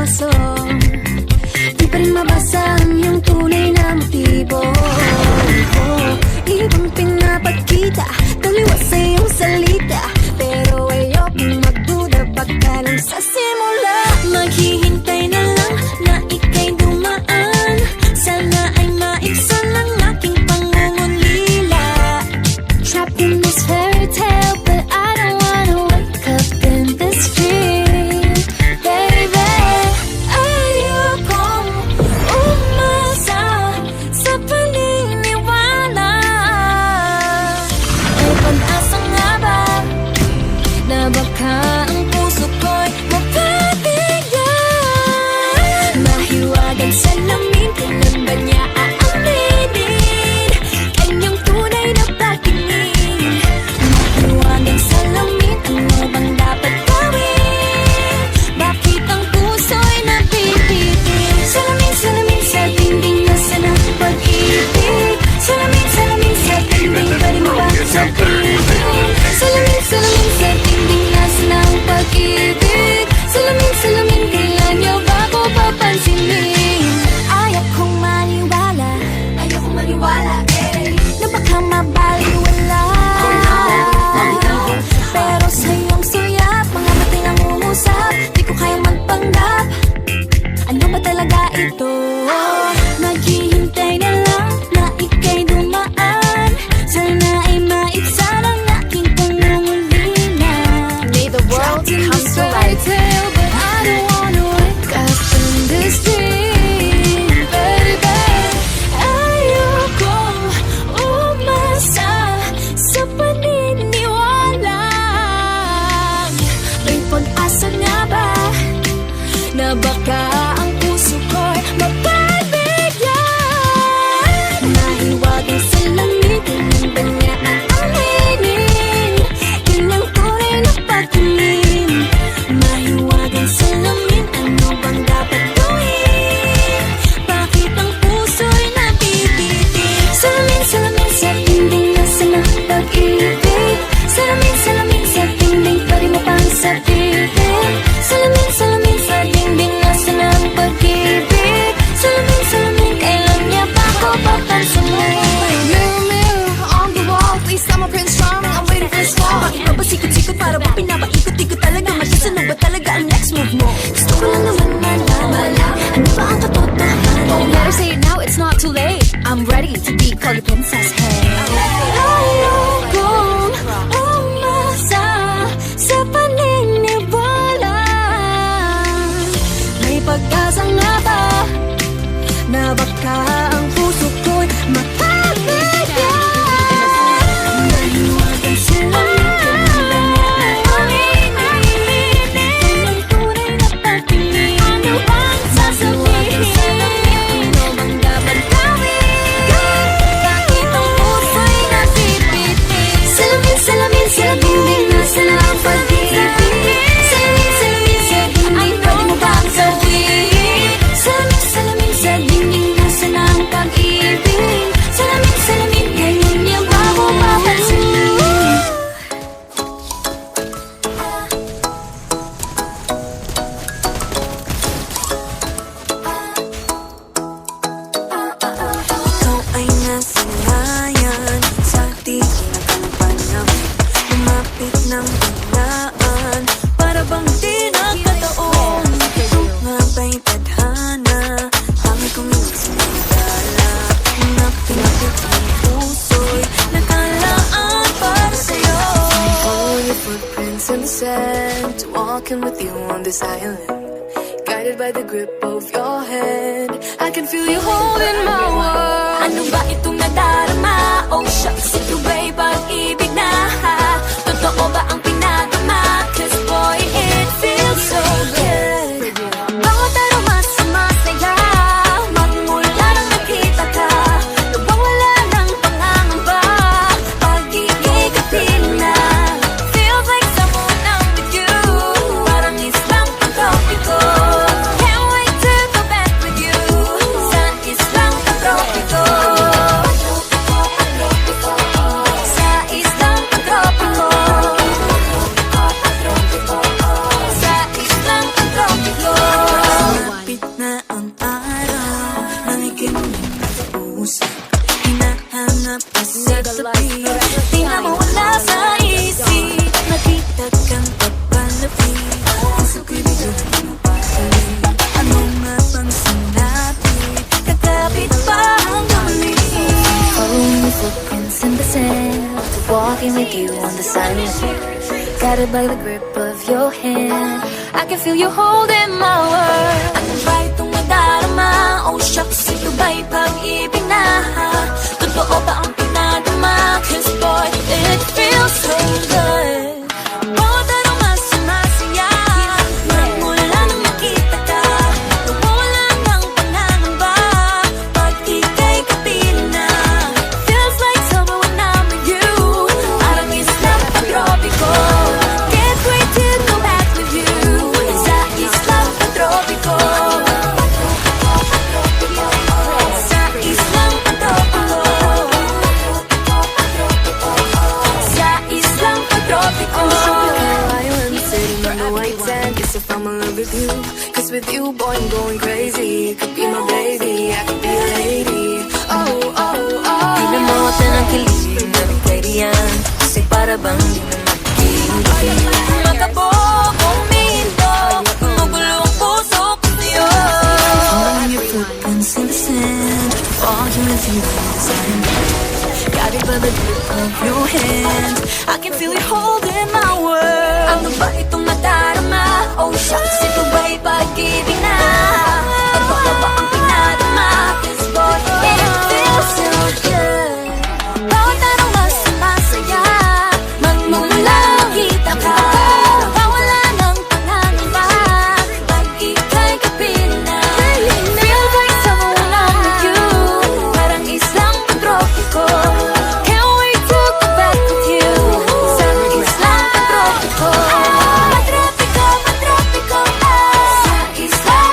aso. Di pa rin mabasa ang iyong tunay na motibo. Ibang pinapagkita, taliwas sa iyong salita, pero ayokong magduda pagka lang sa simula. Maghihintay na lang na ika'y dumaan, sana ay maibsan ang aking pangungulila. Trapped in this fairy tale, but I don't wanna wake up in this dream, baby. Ayokong umasa sa paniniwala. May pag-asa nga ba na baka ang puso ko'y mapabigyan? Mahiwagang salamin, kailan ba niya aaminin kanyang tunay na pagtingin? Mahiwagang salamin, ano bang dapat gawin? Bakit ang puso'y napipitin? Salamin, salamin sa dingding, nasaan ang pag-ibig? Salamin, salamin sa dingding, pwede mo ba sabihin? Salamin, salamin sa dingding, nasaan ang pag-ibig? Salamin, salamin, kailan niyo ba ako papansinin? Ayokong maniwala, na baka mabaliwala. Pero sa iyong suyap, mga mati lang umusap, di ko kayang magpanggap. Ano ba talaga ito? Naghihintay na lang na ika'y dumaan, sana ay maibsan ang aking pangungulila. May the world come to life, but I don't wanna wake up in this dream, baby. Ayokong umasa sa paniniwala. May pag-asa nga ba na baka ang puso ko'y mapabigyan? Mahiwagang salamin, kailan ba niya aaminin kanyang tunay na pagtingin? Mahiwagang salamin, ano bang dapat gawin? Bakit ang puso'y nabibitin? Salamin, salamin sa dingding, nasaan ang pag-ibig? Salamin, salamin sa dingding, pwede mo pang sabihin? Salamin, salamin sa dingding, nasaan ang pag-ibig? Salamin, salamin, kailan niya ba ako papansinin? Mirror, mirror on the wall, please tell my Prince Charming I'm waiting for his call. Bakit ba sikot-sikot para ba pinapaikot-ikot talaga? Mag-isa ba talaga ang next move mo? Gusto ko lang naman malaman, ano ba ang katotohanan? Oh, better say it now, it's not too late. I'm ready to be called your princess, hey. Ayokong umasa sa paniniwala. May pag-asa nga ba na baka ang puso ko'y mapabigyan? Mahiwagang salamin, kailan ba niya aaminin kanyang tunay na pagtingin? Ano bang sasabihin? Ano bang dapat gawin? Bakit ang puso'y napipitin? Salamin, salamin sa dingding, nasaan ang pag-ibig? Salamin, salamin sa dingding, pwede mo bang sabihin? Salamin, salamin sa dingding, nasaan ang pag-ibig? Salamin, salamin, kailan niya ba ako papansinin? Ikaw ay nasanayan sa tinakalpan namin, lumapit ng biglaan, para bang di nakataon. Ito nga ba'y tadhana, tangi kong inisinagala, na pinapit ang puso'y nakalaan para sa'yo. Follow your footprints in the sand, walking with you on this island, guided by the grip of your hand. I can feel you holding my world. Ano ba itong nadarama? Oh shucks, ito ba'y pag-ibig na? Totoo ba ang pinagama? 'Cause boy, it feels so good. Bawat aroma sumasaya, magmula nang nakita ka, lubang wala ng pangangamba, pag-iigapin na. Feels like someone I'm with you, parang islang pagkapit ko. Can't wait to go back with you, sa islang pagkapit ko. pag-ibig. Di na mawala sa isip, nakita kang papalapit. Puso ko'y biglang pumapatalik. Ano nga bang sinapit? Kakapit pa ang galit. Following the footprints in the sand, walking with you on the silent hill, guided by the grip of your hand. I can feel you holding my world. Ano ba itong nadarama? Oh shucks, ito ba'y pag-ibig na? Totoo ba ang pinadama? 'Cause boy, it feels so good. Bawat araw mas sumasaya. Magmula nang makita ka, nawawala ng pangangamba pag ika'y kapiling na. Feels like summer when I'm with you. Parang islang pag-tropiko. Can't wait to go back with you. Sa islang pag-tropiko. Sa islang pag-tropiko. Sa islang pag-tropiko. I'm sitting on the white sand. Guess if I'm in love with you. 'Cause with you, boy, I'm going crazy. Could be my baby, I could be a lady. Oh, oh, oh. Di na mawata ng kilig na bigay diyan. Kasi para bang di na makikinig. Magkabokong minto, kumugulo ang puso ko sa'yo. Following your footprints in the sand, walking with you in the silent. Guided by the grip of your hand, I can feel you holding my world. Ano ba itong nadarama? Oh shucks, ito ba'y pag-ibig na? Totoo ba ang pinadama? 'Cause boy, it feels so good. Bawat araw mas sumasaya. Magmumula kita ka, nawawala ng pangangamba pag ika'y kapiling na. Feels like summer when I'm with you. Parang islang pag-tropiko. Can't wait to go back with you. Sa islang pag-tropiko. Patropiko, patropiko, Sa islang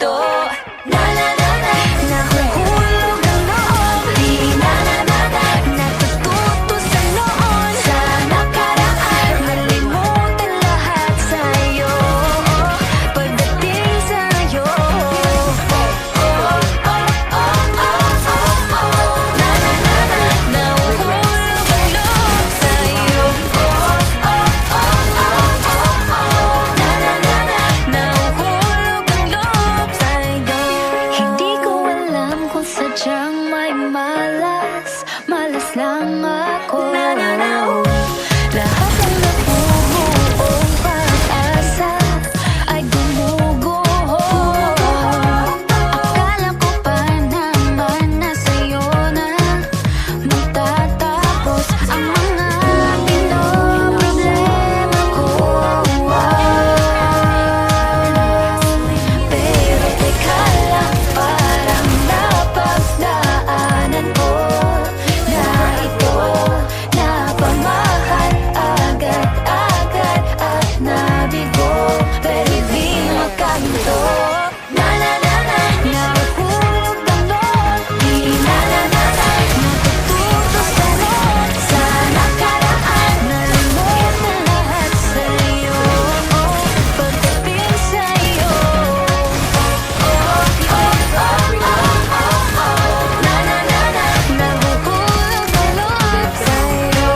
makanto. Na na na na, nahuhulog ang loob. Di na na na na, natututo sa noon. Sa nakaraan, nalimutan lahat sa'yo. Pagdating sa'yo, na na na na, nahuhulog ang loob sa'yo. Na na na na, nahuhulog ang loob sa'yo. Hindi ko alam kung sadyang may malas, malas lang ako. Na na na, lahat ng nabubuong pag-asa ay gumuguho. Akala ko pa naman na sa'yo na magtatapos ang mga pinoproblema ko. Pero teka lang, parang napagdaanan ko na ito napamahal agad-agad at nabigo, pero di makanto. Na na na na, nahuhulog ang loob. Di na na na na, natututo sa noon. Sa nakaraan, nalimutan lahat sa'yo. Pagdating sa'yo, na na na na, nahuhulog ang loob sa'yo.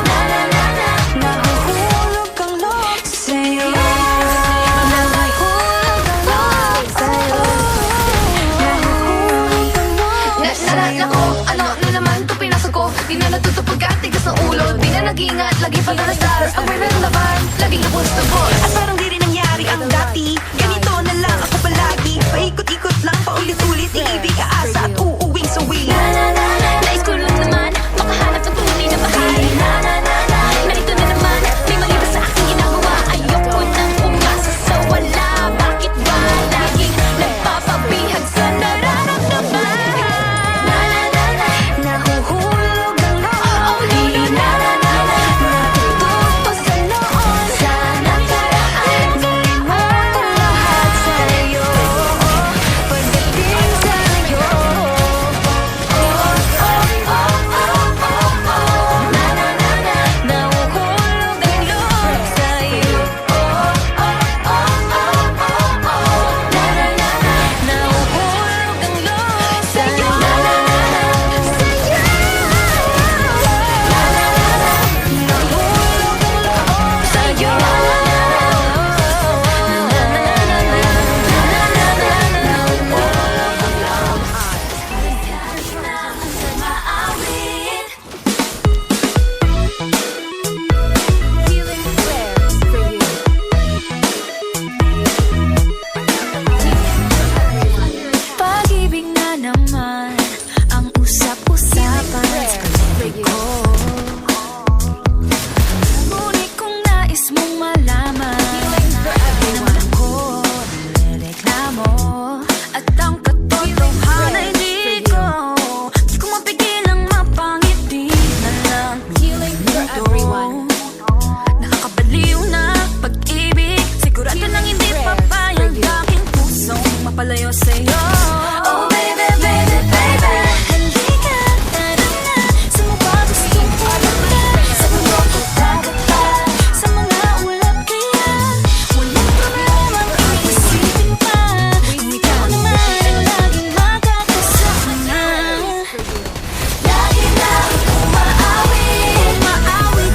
Na na na na, nahuhulog ang loob sa'yo. Nahuhulog ang loob sa'yo. Nahuhulog ang loob sa'yo. Nako, ano na naman to pinasok ko. Di na natuto pagkatigas ng ulo. Di na nag-ingat, lagi pag-alasar. Ang weather laban, laging napusto ko. At parang di rin nangyari ang dati. Ganito na lang ako palagi. Paikot-ikot lang, paulit-ulit. Iibig, aasa at uuwing suwi. Na na na na, nais ko lang naman makahanap ng tunay na bahagi. Na na na na, narito na naman, may mali ba sa aking ginagawa? Ayoko nang umasa sa wala. Bakit ba laging nagpapabihag sa nararamdaman? Na na na na, nahuhulog ang loob. Di na na na na, natututo sa noon. Sa nakaraan, nalimutan lahat sa'yo. Pagdating sa'yo, na na na na, nahuhulog ang loob sa'yo. Na na na na, nahuhulog ang loob sa'yo. Na na na na, sa'yo. Na na na na, nahuhulog ang loob sa'yo. Na na na Pag-ibig na naman ang usap-usapan sa paligid ko. Ngunit kung nais mong malaman, di naman ako nirereklamo. At ang katotohanan ay di ko mapigilang mapangiti na lang dito. Nakakabaliw na pag-ibig, sigurado nang hindi papayag aking pusong mapalayo sa'yo. Oh baby, baby, baby, halika, tara na sa mga gustong pumunta. Sa mundo ko tatapa, sa mga ulap kaya walang problema kung iisipin pa. Ikaw naman ang laging makakasama. Lagi na umaawit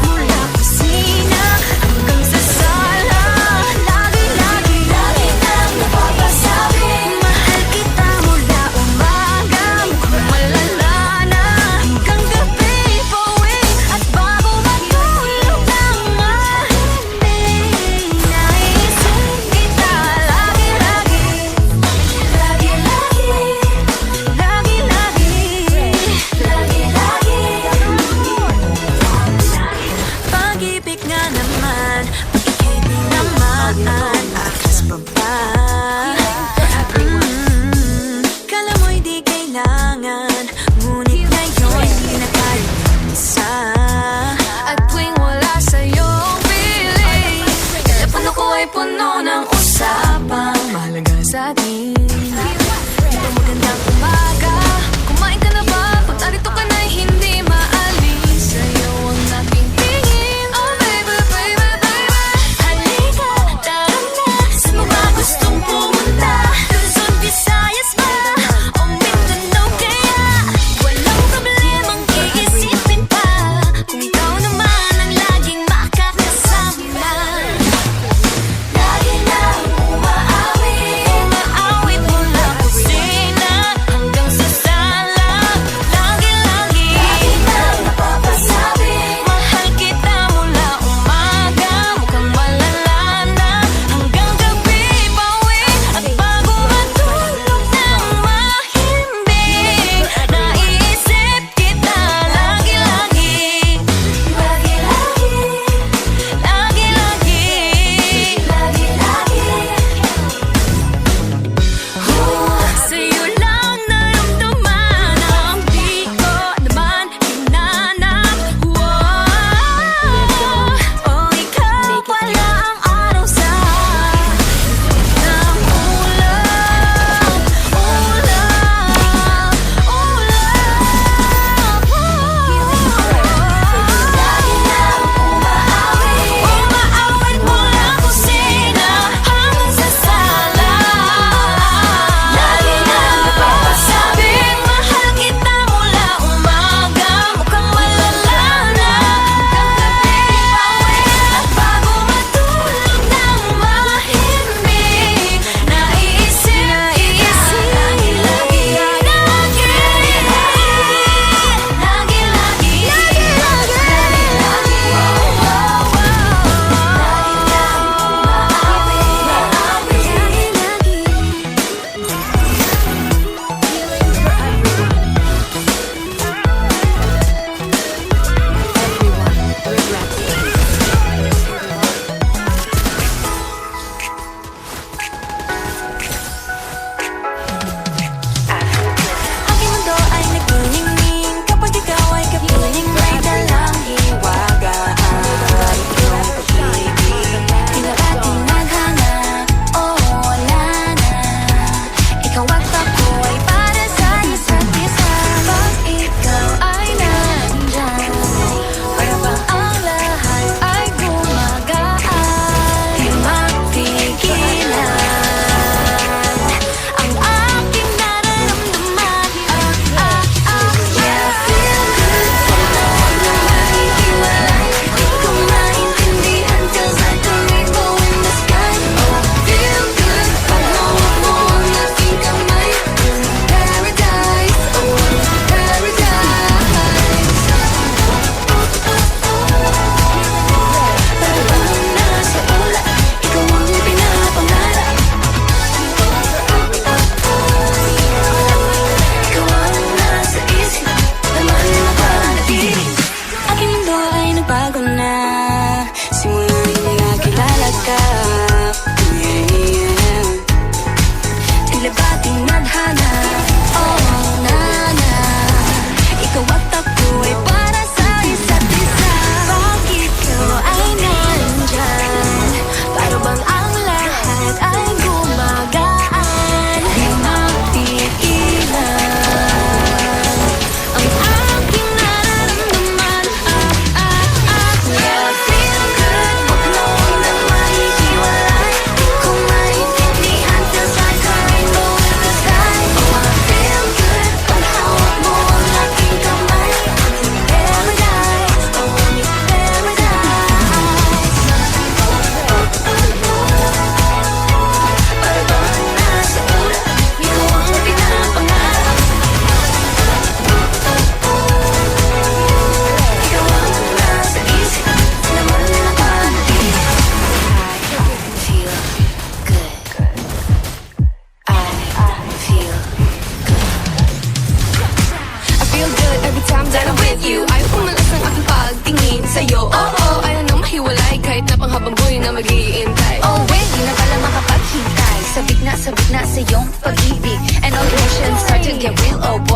mula kusina hanggang sa sala. Lagi nang napapasabi, mahal kita. sa atin. Di ba magandang umaga? Kumain ka na ba? Pag narito ka na'y hindi maalis sa'yo ang aking tingin. Oh baby, baby, baby, Halika, tara na. Saan mo ba gustong pumunta? Luzon, Visayas ba? O Mindanao kaya? Walang problemang iisipin pa kung ikaw naman ang laging makakasama. Lagi na umaawit mula kusina hanggang sa sala. Lagi-lagi na napapasabi, mahal kita mula umaga, mukhang malala na hanggang gabi. Bawi at bago matulog ng mahimbing, naiisip kita lagi-lagi. Sa'yo lang naramdaman ang di ko naman hinanap. Oh, ikaw pala ang araw sa ng ulap. Umaawit mula kusina hanggang sa sala. Lagi na napapasabi, mahal kita mula umaga, mukhang malala na hanggang gabi. Bawi at bago matulog ng mahimbing, naiisip kita lagi-lagi. Aking mundo ay nagniningning kapag ikaw ay kapiling, may dalang hiwaga ang iyong pag-ibig. Di na ating naghanap, oh wala na. Ikaw at ako ay para sa isa't isa. Pag ikaw ay nandyan, para bang ang lahat ay gumagaan. Di mapigilan ang aking nararamdaman. Yeah, feel good pag noon na mahihiwalay. Di ko maintindihan 'cause like a rainbow in the sky. Oh, feel good pag hawak mo ang aking kamay. Paradise, oh paradise. Para bang nasa ulap, ikaw ang pinapangarap. Ikaw ang nasa isip, naman na panatili. Aking mundo ay nagbago na simula nung nakilala ka. Yeah. Tila ba tinadhana? Oh, nana. Ikaw at ako ay para sa isa't isa. Pag ikaw ay nandyan, para bang ang lahat ay gumagaan. Di mapigilan ang aking nararamdaman. Yeah, feel good pag noon na mahihiwalay. Di ko maintindihan 'cause like a rainbow in the sky. Oh, I feel good pag hawak mo ang aking kamay. Paradise, oh paradise. Para bang nasa ulap, ikaw ang pinapangarap. Ikaw ang nasa isip, naman na panatili. I feel good every time that I'm with you. Ayaw pumalas ang aking pagtingin sa'yo. Oo, ayaw nang mahiwalay kahit na panghabang buhay na mag-iintay. Oh wait, di na pala makapaghintay. Sabik na sa iyong pag-ibig. And all emotions start to get real, oh boy.